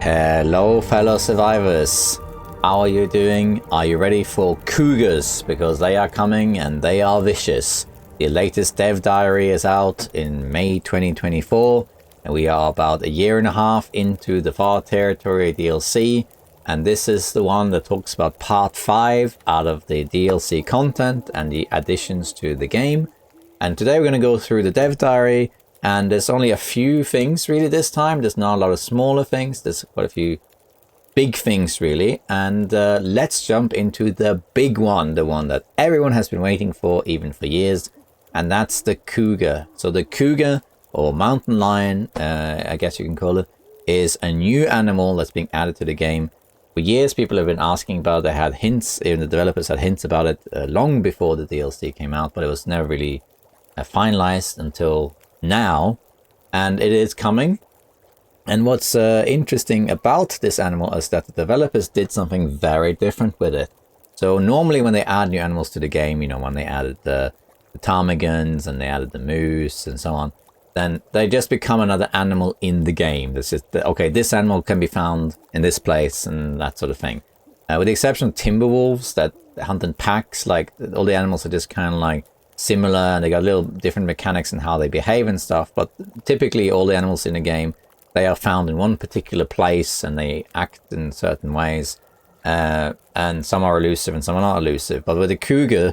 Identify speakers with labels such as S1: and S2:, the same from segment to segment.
S1: Hello fellow survivors, how are you doing? Are you ready for Cougars? Because they are coming and they are vicious. The latest dev diary is out in May 2024 and we are about a year and a half into the Far Territory DLC, and this is the one that talks about part 5 out of the DLC content and the additions to the game. And today we're going to go through the dev diary. And there's only a few things really this time. There's not a lot of smaller things. There's quite a few big things really. And let's jump into the big one. The one that everyone has been waiting for, even for years. And that's the Cougar. So the Cougar, or mountain lion, I guess you can call it, is a new animal that's being added to the game. For years people have been asking about it. They had hints, even the developers had hints about it long before the DLC came out. But it was never really finalized until now, and it is coming. And what's interesting about this animal is that the developers did something very different with it. So normally when they add new animals to the game, you know, when they added the ptarmigans and they added the moose and so on, then they just become another animal in the game. This is okay, this animal can be found in this place and that sort of thing. With the exception of timber wolves that hunt in packs, like all the animals are just kind of like similar, and they got little different mechanics in how they behave and stuff, but typically all the animals in the game, they are found in one particular place and they act in certain ways, and some are elusive and some are not elusive. But with the Cougar,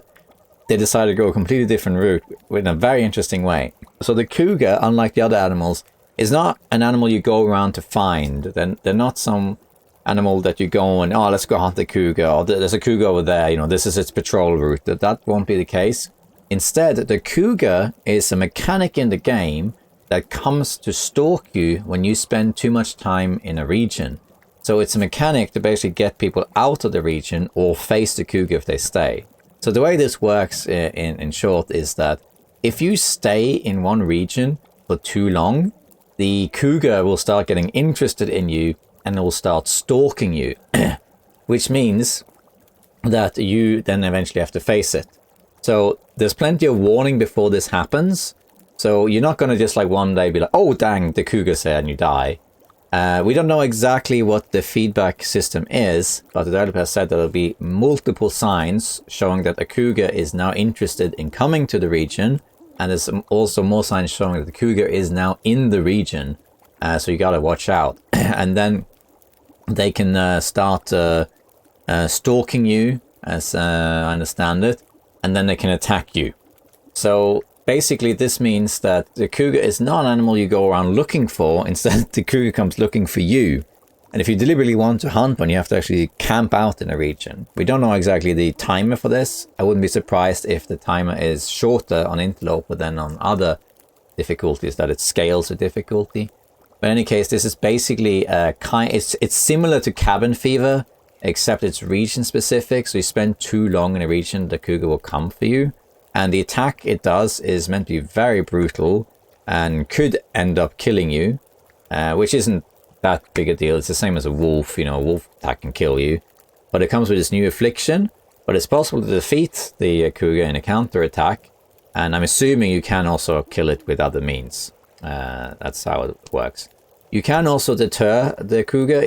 S1: they decided to go a completely different route in a very interesting way. So the Cougar, unlike the other animals, is not an animal you go around to find. They're not some animal that you go and, oh, let's go hunt the Cougar, or there's a Cougar over there, you know, this is its patrol route. That won't be the case. Instead, the Cougar is a mechanic in the game that comes to stalk you when you spend too much time in a region. So it's a mechanic to basically get people out of the region or face the Cougar if they stay. So the way this works in short is that if you stay in one region for too long, the Cougar will start getting interested in you and it will start stalking you, which means that you then eventually have to face it. So there's plenty of warning before this happens. So you're not going to just like one day be like, oh dang, the Cougar's here, and you die. We don't know exactly what the feedback system is, but the developer said that there'll be multiple signs showing that a Cougar is now interested in coming to the region. And there's also more signs showing that the Cougar is now in the region. So you got to watch out. And then they can start stalking you, as I understand it. And then they can attack you. So basically this means that the Cougar is not an animal you go around looking for. Instead, the Cougar comes looking for you. And if you deliberately want to hunt one, you have to actually camp out in a region. We don't know exactly the timer for this. I wouldn't be surprised if the timer is shorter on Interloper than on other difficulties, that it scales the difficulty. But in any case, this is basically it's similar to Cabin Fever, except it's region specific. So you spend too long in a region, the Cougar will come for you. And the attack it does is meant to be very brutal and could end up killing you, which isn't that big a deal. It's the same as a wolf, you know, a wolf attack can kill you. But it comes with this new affliction, but it's possible to defeat the Cougar in a counter attack. And I'm assuming you can also kill it with other means. That's how it works. You can also deter the Cougar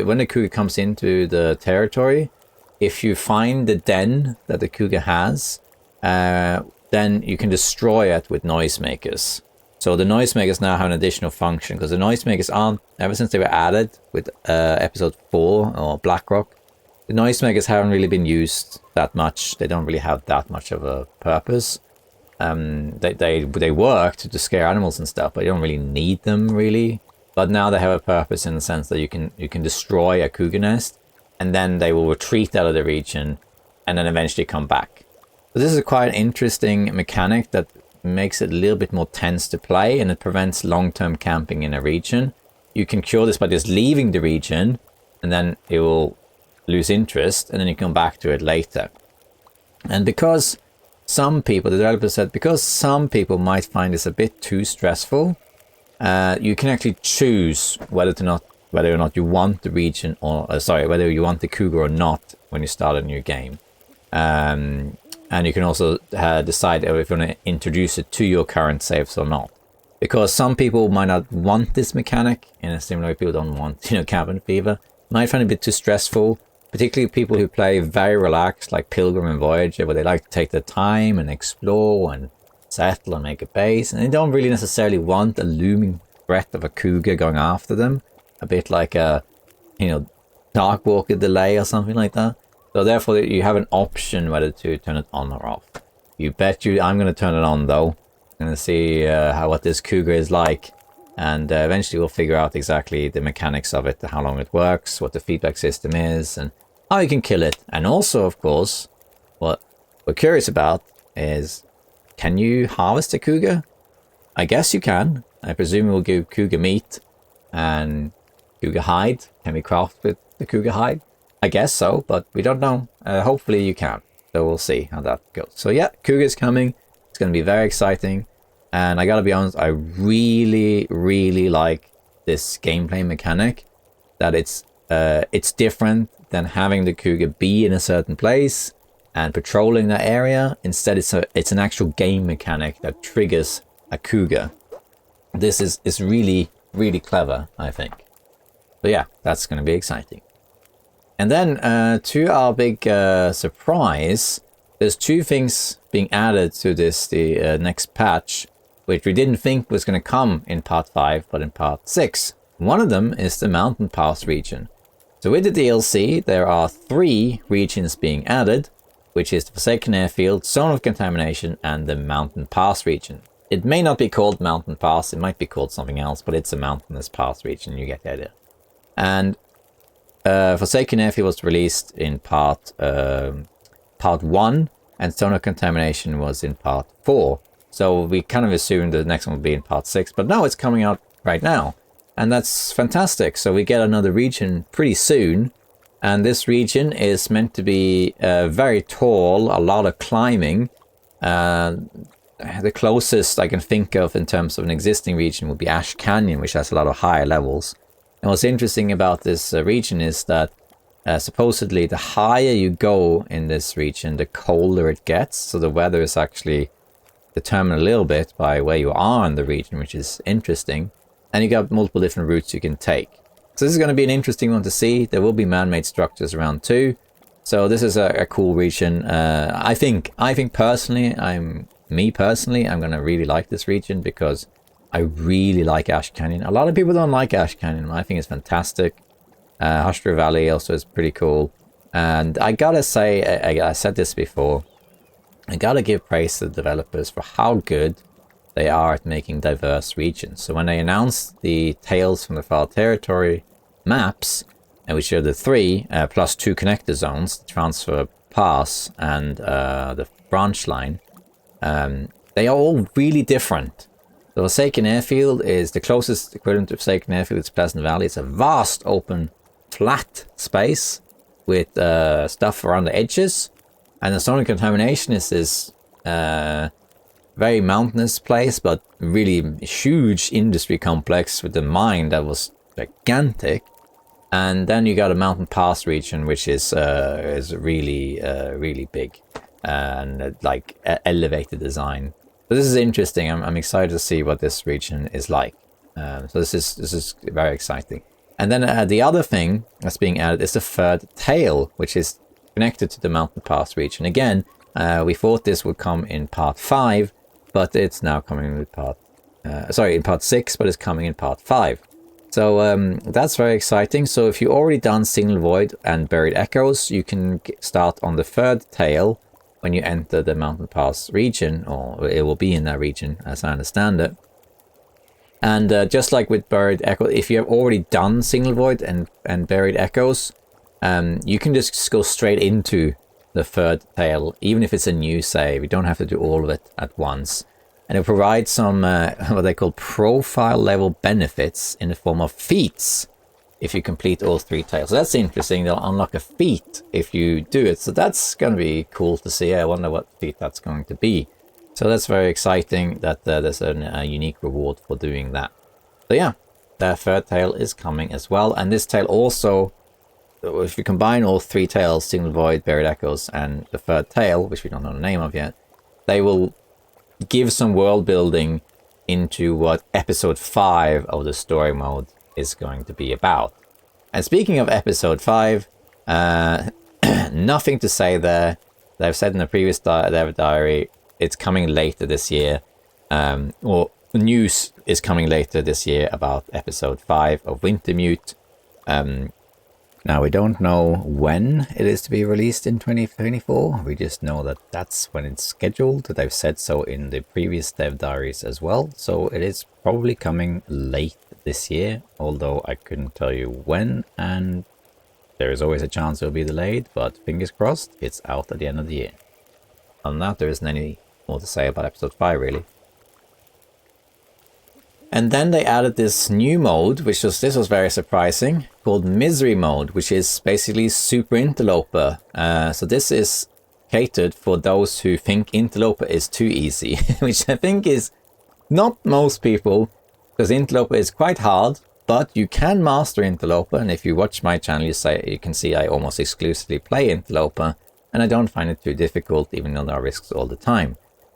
S1: when the Cougar comes into the territory. If you find the den that the Cougar has, then you can destroy it with noisemakers. So the noisemakers now have an additional function, because the noisemakers aren't, ever since they were added with episode 4 or Blackrock, the noisemakers haven't really been used that much. They don't really have that much of a purpose. They work to scare animals and stuff, but you don't really need them really. But now they have a purpose in the sense that you can destroy a Cougar nest, and then they will retreat out of the region and then eventually come back. So this is a quite interesting mechanic that makes it a little bit more tense to play, and it prevents long-term camping in a region. You can cure this by just leaving the region, and then it will lose interest, and then you come back to it later. And because some people, the developer said, because some people might find this a bit too stressful, you can actually choose whether or not you want the region, or whether you want the Cougar or not when you start a new game. And you can also decide if you want to introduce it to your current saves or not. Because some people might not want this mechanic, in a similar way people don't want, cabin fever. Might find it a bit too stressful, particularly people who play very relaxed, like Pilgrim and Voyager, where they like to take their time and explore and settle and make a base, and they don't really necessarily want a looming threat of a Cougar going after them. A bit like a, Darkwalker delay or something like that. So therefore you have an option whether to turn it on or off. I'm going to turn it on though. I'm going to see what this Cougar is like. And eventually we'll figure out exactly the mechanics of it, how long it works, what the feedback system is, and how you can kill it. And also, of course, what we're curious about is, can you harvest a Cougar? I guess you can. I presume it will give Cougar meat and Cougar hide. Can we craft with the Cougar hide? I guess so, but we don't know. Hopefully you can. So we'll see how that goes. So yeah, Cougar's coming. It's going to be very exciting. And I gotta be honest, I really, really like this gameplay mechanic. That it's different than having the Cougar be in a certain place and patrolling that area. Instead, it's an actual game mechanic that triggers a Cougar. This is really, really clever, I think. So yeah, that's going to be exciting. And then to our big surprise, there's two things being added to the next patch, which we didn't think was going to come in part 5, but in part 6. One of them is the Mountain Pass region. So with the DLC, there are 3 regions being added, which is the Forsaken Airfield, Zone of Contamination, and the Mountain Pass region. It may not be called Mountain Pass, it might be called something else, but it's a mountainous pass region, you get the idea. And Forsaken Airfield was released in part 1, and Zone of Contamination was in part 4. So we kind of assumed the next one would be in part 6, but no, it's coming out right now. And that's fantastic. So we get another region pretty soon. And this region is meant to be very tall, a lot of climbing. The closest I can think of in terms of an existing region would be Ash Canyon, which has a lot of higher levels. And what's interesting about this region is that supposedly the higher you go in this region, the colder it gets. So the weather is actually determined a little bit by where you are in the region, which is interesting. And you got multiple different routes you can take. So this is going to be an interesting one to see. There will be man-made structures around too. So this is a cool region. I think personally, I'm going to really like this region because I really like Ash Canyon. A lot of people don't like Ash Canyon. I think it's fantastic. Hushtra Valley also is pretty cool. And I gotta say, I said this before, I gotta give praise to the developers for how good they are at making diverse regions. So when they announced the Tales from the Far Territory maps, and we showed the 3 plus 2 connector zones, the Transfer Pass and the branch line, they are all really different. The Forsaken Airfield is the closest equivalent to Forsaken Airfield. It's Pleasant Valley. It's a vast, open, flat space with stuff around the edges. And the Zone of Contamination is this very mountainous place, but really huge industry complex with the mine that was gigantic. And then you got a Mountain Pass region, which is really, really big and like elevated design. So this is interesting. I'm excited to see what this region is like. So this is very exciting. And then the other thing that's being added is the third tail, which is connected to the Mountain Pass region. Again, we thought this would come in part 5, but it's now coming with in part 6, but it's coming in part 5. So that's very exciting. So if you already done Signal Void and Buried Echoes, you can start on the third tail when you enter the Mountain Pass region, or it will be in that region, as I understand it. And just like with Buried Echo, if you have already done Signal Void and Buried Echoes, you can just go straight into the third tail, even if it's a new save. You don't have to do all of it at once. And it provides some what they call profile level benefits in the form of feats if you complete all 3 tails. So that's interesting. They'll unlock a feat if you do it. So that's going to be cool to see. I wonder what feat that's going to be. So that's very exciting that there's a unique reward for doing that. So yeah, the third tail is coming as well. And this tail also, if you combine all 3 tails, Signal Void, Buried Echoes, and the third tail, which we don't know the name of yet, they will give some world building into what episode 5 of the story mode is going to be about. And speaking of episode 5, nothing to say there. They've said in the previous dev diary it's coming later this year. Or news is coming later this year about episode 5 of Wintermute. Now, we don't know when it is to be released in 2024. We just know that that's when it's scheduled. They've said so in the previous dev diaries as well. So it is probably coming late this year, although I couldn't tell you when. And there is always a chance it'll be delayed, but fingers crossed, it's out at the end of the year. On that, there isn't any more to say about episode 5, really. And then they added this new mode, this was very surprising, called Misery Mode, which is basically Super Interloper. So this is catered for those who think Interloper is too easy, which I think is not most people, because Interloper is quite hard, but you can master Interloper, and if you watch my channel, you can see I almost exclusively play Interloper, and I don't find it too difficult, even though there are risks all the time.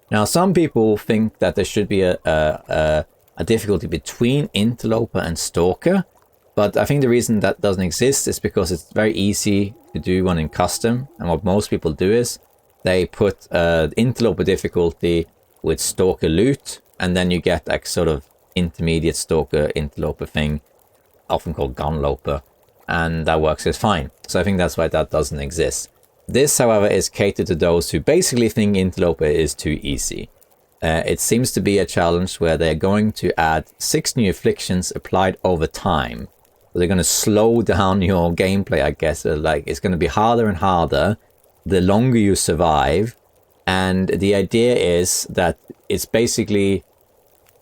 S1: Now, some people think that there should be a difficulty between Interloper and Stalker, but I think the reason that doesn't exist is because it's very easy to do one in custom, and what most people do is they put Interloper difficulty with Stalker loot, and then you get a sort of intermediate Stalker Interloper thing, often called Gunloper, and that works just fine. So I think that's why that doesn't exist. This, however, is catered to those who basically think Interloper is too easy. It seems to be a challenge where they're going to add 6 new afflictions applied over time. So they're going to slow down your gameplay, I guess. Like, it's going to be harder and harder the longer you survive. And the idea is that it's basically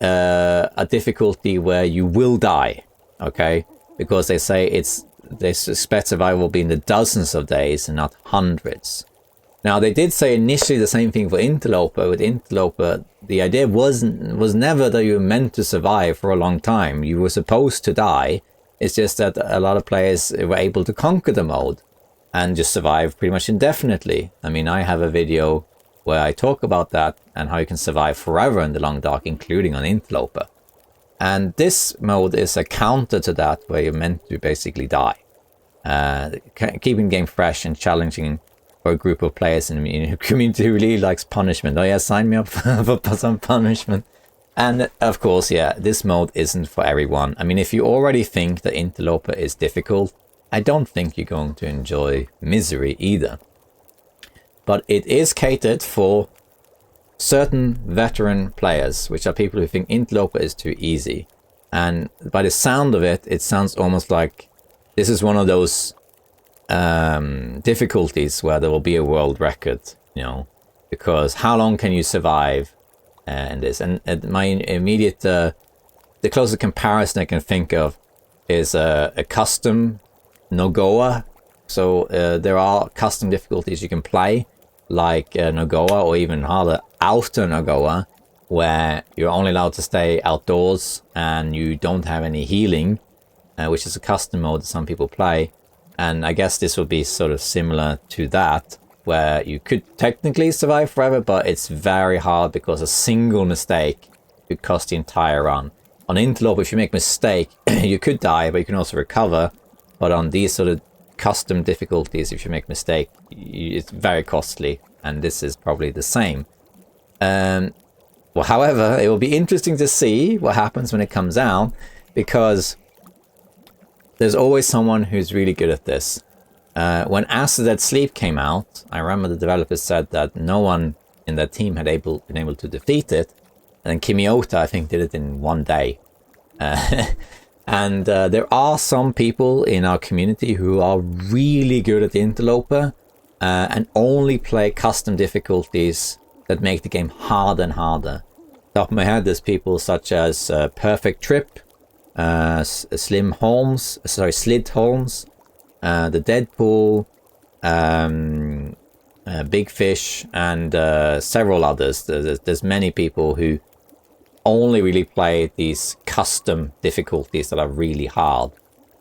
S1: a difficulty where you will die, okay? Because they say they suspect survival will be in the dozens of days and not hundreds. Now, they did say initially the same thing for Interloper. With Interloper, the idea was never that you were meant to survive for a long time. You were supposed to die. It's just that a lot of players were able to conquer the mode and just survive pretty much indefinitely. I mean, I have a video where I talk about that and how you can survive forever in the Long Dark, including on Interloper. And this mode is a counter to that, where you're meant to basically die. Keeping the game fresh and challenging for a group of players in a community who really likes punishment. Oh yeah, sign me up for some punishment. And of course, yeah, this mode isn't for everyone. I mean, if you already think that Interloper is difficult, I don't think you're going to enjoy Misery either. But it is catered for certain veteran players, which are people who think Interloper is too easy. And by the sound of it, it sounds almost like this is one of those difficulties where there will be a world record, you know, because how long can you survive in this? And my immediate, the closest comparison I can think of is a custom Nogoa. So there are custom difficulties you can play, like Nogoa, or even harder, Outer Nogoa, where you're only allowed to stay outdoors and you don't have any healing, which is a custom mode that some people play. And I guess this will be sort of similar to that, where you could technically survive forever, but it's very hard because a single mistake could cost the entire run. On Interloper, if you make a mistake, you could die, but you can also recover. But on these sort of custom difficulties, if you make a mistake, it's very costly, and this is probably the same. Well, however, it will be interesting to see what happens when it comes out, because there's always someone who's really good at this. When After Dead Sleep came out, I remember the developers said that no one in their team had been able to defeat it, and then Kimiota, I think, did it in one day. And there are some people in our community who are really good at the Interloper and only play custom difficulties that make the game harder and harder. Top of my head, there's people such as Perfect Trip, Slid Holmes, the Deadpool, Big Fish, and several others. There's many people who only really play these custom difficulties that are really hard,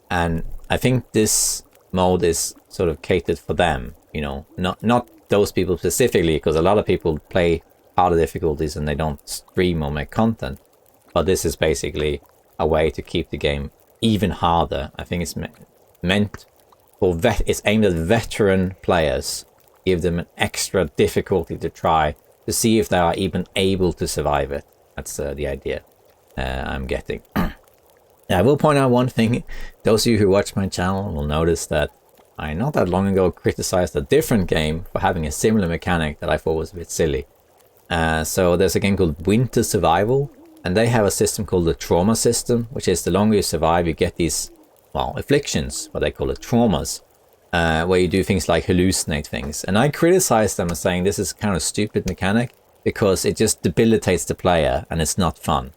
S1: and I think this mode is sort of catered for them, you know, not those people specifically, because a lot of people play harder difficulties and they don't stream or make content. But this is basically a way to keep the game even harder. I think it's meant for it's aimed at veteran players, give them an extra difficulty to try to see if they are even able to survive it. That's the idea I'm getting. I will point out one thing. Those of you who watch my channel will notice that I not that long ago criticized a different game for having a similar mechanic that I thought was a bit silly. So there's a game called Winter Survival, and they have a system called the trauma system, which is the longer you survive, you get these, well, afflictions, what they call it, traumas, where you do things like hallucinate things. And I criticized them as saying this is kind of stupid mechanic because it just debilitates the player and it's not fun.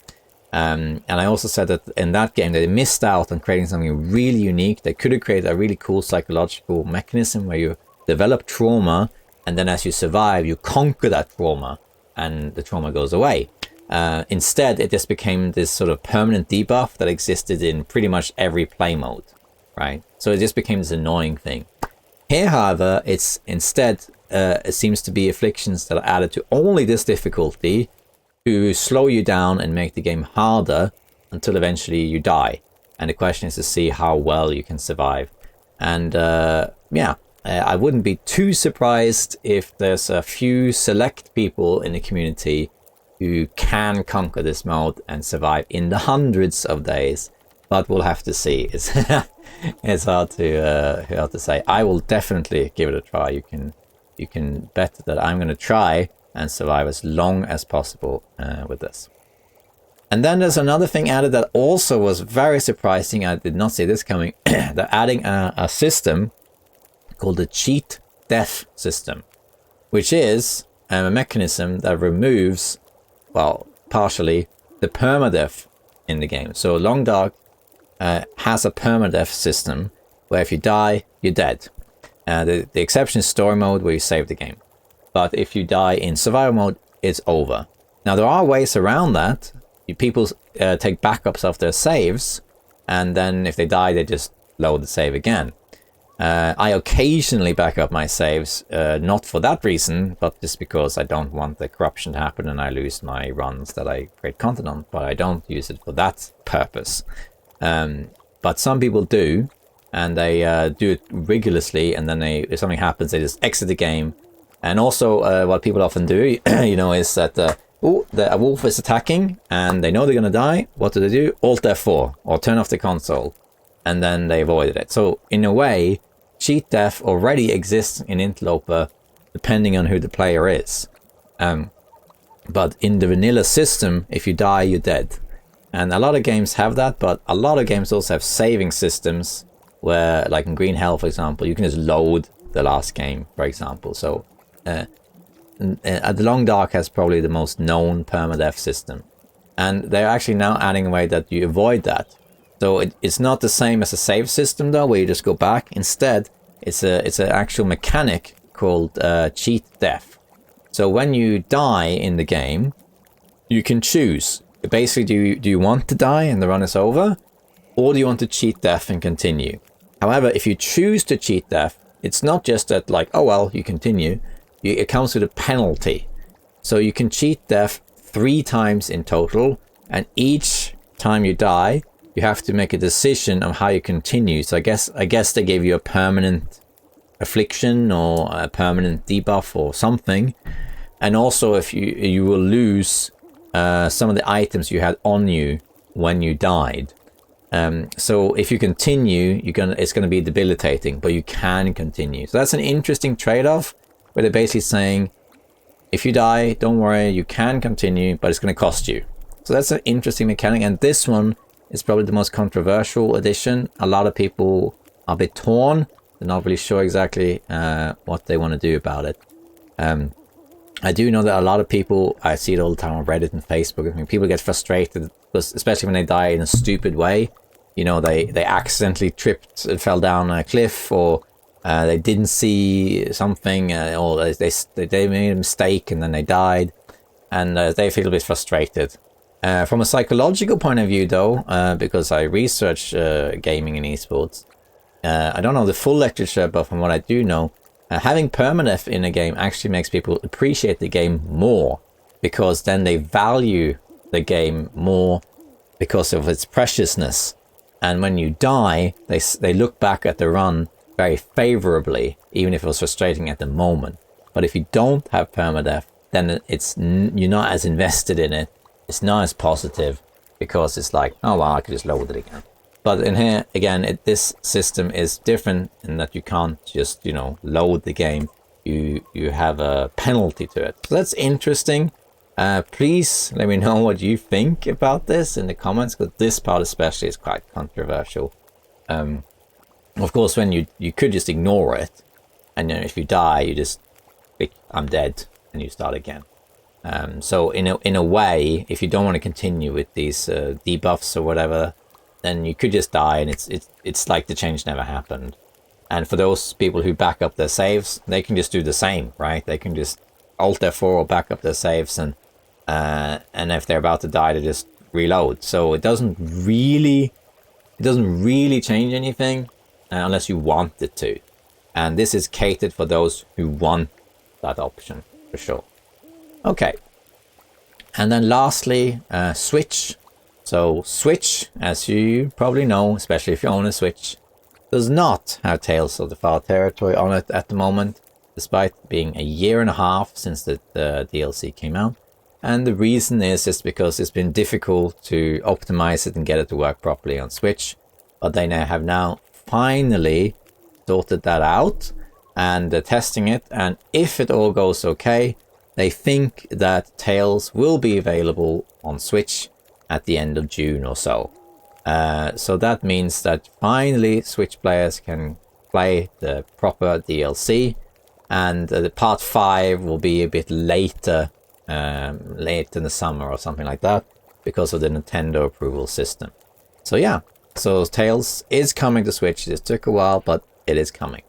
S1: And I also said that in that game they missed out on creating something really unique. They could have created a really cool psychological mechanism where you develop trauma, and then as you survive, you conquer that trauma, and the trauma goes away. Instead, it just became this sort of permanent debuff that existed in pretty much every play mode, right? So it just became this annoying thing. Here, however, it's instead, it seems to be afflictions that are added to only this difficulty to slow you down and make the game harder until eventually you die. And the question is to see how well you can survive. And I wouldn't be too surprised if there's a few select people in the community who can conquer this mode and survive in the hundreds of days. But we'll have to see. It's hard to say. I will definitely give it a try. You can bet that I'm going to try and survive as long as possible with this. And then there's another thing added that also was very surprising. I did not see this coming. They're adding a system called the cheat death system, which is a mechanism that removes, well, partially, the permadeath in the game. So Long Dark has a permadeath system where if you die, you're dead. The exception is story mode where you save the game. But if you die in survival mode, it's over. Now, there are ways around that. People take backups of their saves, and then if they die, they just load the save again. I occasionally back up my saves, not for that reason, but just because I don't want the corruption to happen and I lose my runs that I create content on, but I don't use it for that purpose. But some people do, and they do it rigorously, and then if something happens, they just exit the game. And also, what people often do, is that a wolf is attacking and they know they're going to die. What do? Alt F4 or turn off the console, and then they avoided it. So in a way, cheat death already exists in Interloper, depending on who the player is. But in the vanilla system, if you die, you're dead. And a lot of games have that, but a lot of games also have saving systems where, like in Green Hell, for example, you can just load the last game, for example. So the Long Dark has probably the most known permadeath system, and they're actually now adding a way that you avoid that. So it's not the same as a save system though, where you just go back. Instead, it's an actual mechanic called cheat death. So when you die in the game, you can choose. Basically, do you want to die and the run is over, or do you want to cheat death and continue? However, if you choose to cheat death, it's not just that like, oh well, you continue. It comes with a penalty. So you can cheat death 3 times in total, and each time you die, you have to make a decision on how you continue. So I guess they gave you a permanent affliction or a permanent debuff or something. And also if you will lose some of the items you had on you when you died. So if you continue, it's going to be debilitating, but you can continue. So that's an interesting trade-off, where they're basically saying, if you die, don't worry, you can continue, but it's going to cost you. So that's an interesting mechanic, and this one is probably the most controversial addition. A lot of people are a bit torn. They're not really sure exactly what they want to do about it. I do know that a lot of people, I see it all the time on Reddit and Facebook, I mean, people get frustrated, because especially when they die in a stupid way. They accidentally tripped and fell down a cliff, or they didn't see something, or they made a mistake and then they died, and they feel a bit frustrated. From a psychological point of view, though, because I research gaming and esports, I don't know the full literature, but from what I do know, having permadeath in a game actually makes people appreciate the game more, because then they value the game more because of its preciousness. And when you die, they look back at the run very favorably, even if it was frustrating at the moment. But if you don't have permadeath, then you're not as invested in it. It's not as positive because it's like, oh well, I could just load it again. But in here, again, this system is different in that you can't just, you know, load the game. You have a penalty to it. So that's interesting. Please let me know what you think about this in the comments, because this part especially is quite controversial. Of course, when you could just ignore it, and then if you die, you just click I'm dead and you start again. So in a way, if you don't want to continue with these debuffs or whatever, then you could just die, and it's like the change never happened. And for those people who back up their saves, they can just do the same, right? They can just Alt F4 or back up their saves, and if they're about to die, they just reload. So it doesn't really change anything unless you want it to. And this is catered for those who want that option, for sure. Okay. And then lastly, Switch. So Switch, as you probably know, especially if you own a Switch, does not have Tales of the Far Territory on it at the moment, despite being a year and a half since the DLC came out. And the reason is just because it's been difficult to optimize it and get it to work properly on Switch. But they have now finally sorted that out, and they're testing it. And if it all goes okay, they think that Tales will be available on Switch at the end of June or so. So that means that finally Switch players can play the proper DLC, and the part 5 will be a bit later, late in the summer or something like that, because of the Nintendo approval system. So yeah, so Tales is coming to Switch. It took a while, but it is coming.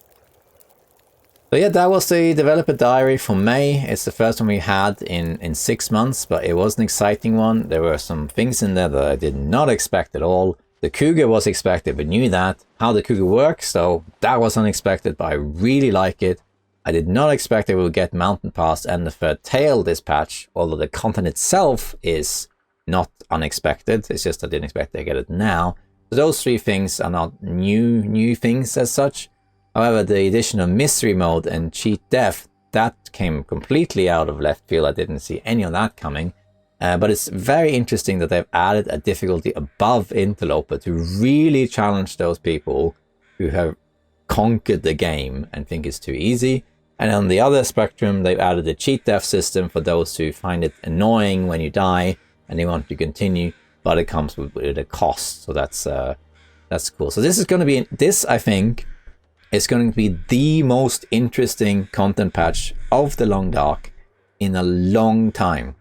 S1: So yeah, that was the developer diary for May. It's the first one we had in 6 months, but it was an exciting one. There were some things in there that I did not expect at all. The Cougar was expected, but knew that. How the Cougar works, though, that was unexpected, but I really like it. I did not expect it would get Mountain Pass and the third tail this patch, although the content itself is not unexpected. It's just I didn't expect to get it now. So those 3 things are not new things as such. However, the addition of Mystery Mode and Cheat Death, that came completely out of left field. I didn't see any of that coming. But it's very interesting that they've added a difficulty above Interloper to really challenge those people who have conquered the game and think it's too easy. And on the other spectrum, they've added a Cheat Death system for those who find it annoying when you die and they want to continue, but it comes with a cost. So that's cool. So this is going to be, I think, it's going to be the most interesting content patch of the Long Dark in a long time.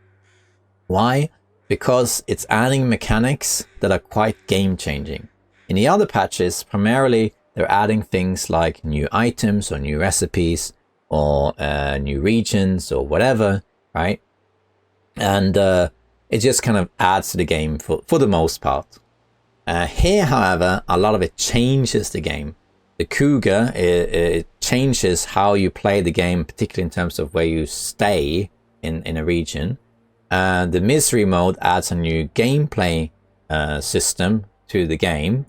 S1: Why? Because it's adding mechanics that are quite game-changing. In the other patches, primarily, they're adding things like new items or new recipes or new regions or whatever, right? And it just kind of adds to the game for the most part. Here, however, a lot of it changes the game. The Cougar, it changes how you play the game, particularly in terms of where you stay in a region. The Misery Mode adds a new gameplay system to the game,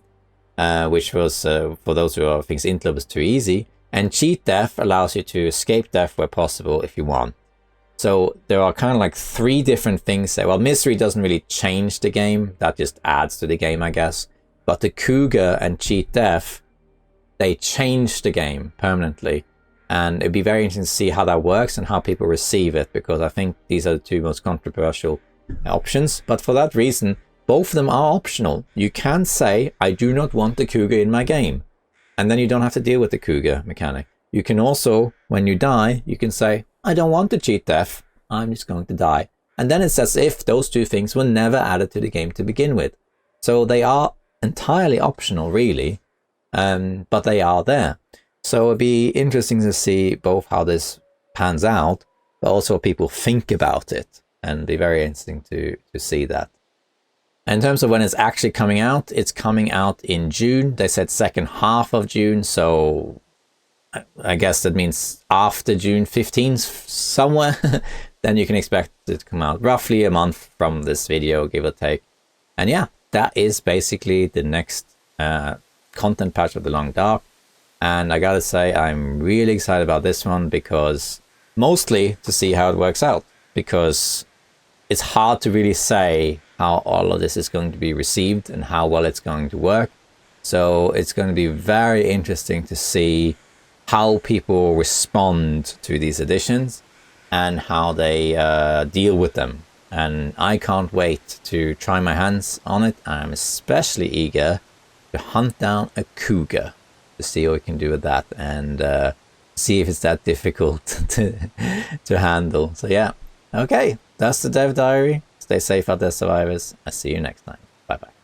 S1: which was, for those who think Interloper was too easy. And Cheat Death allows you to escape death where possible if you want. So there are kind of like 3 different things there. Well, Misery doesn't really change the game. That just adds to the game, I guess. But the Cougar and Cheat Death, they change the game permanently. And it'd be very interesting to see how that works and how people receive it, because I think these are the 2 most controversial options. But for that reason, both of them are optional. You can say, I do not want the Cougar in my game. And then you don't have to deal with the Cougar mechanic. You can also, when you die, you can say, I don't want to Cheat Death. I'm just going to die. And then it's as if those 2 things were never added to the game to begin with. So they are entirely optional, really. But they are there. So it'd be interesting to see both how this pans out, but also what people think about it, and be very interesting to see that. In terms of when it's actually coming out, it's coming out in June. They said second half of June, so I guess that means after June 15th somewhere. Then you can expect to come out roughly a month from this video, give or take. And yeah, that is basically the next content patch of the Long Dark. And I gotta say, I'm really excited about this one, because mostly to see how it works out, because it's hard to really say how all of this is going to be received and how well it's going to work. So it's going to be very interesting to see how people respond to these additions and how they deal with them. And I can't wait to try my hands on it. I'm especially eager to hunt down a cougar to see what we can do with that, and see if it's that difficult to handle. So yeah, okay, that's the Dev Diary. Stay safe out there, survivors. I'll see you next time. Bye bye.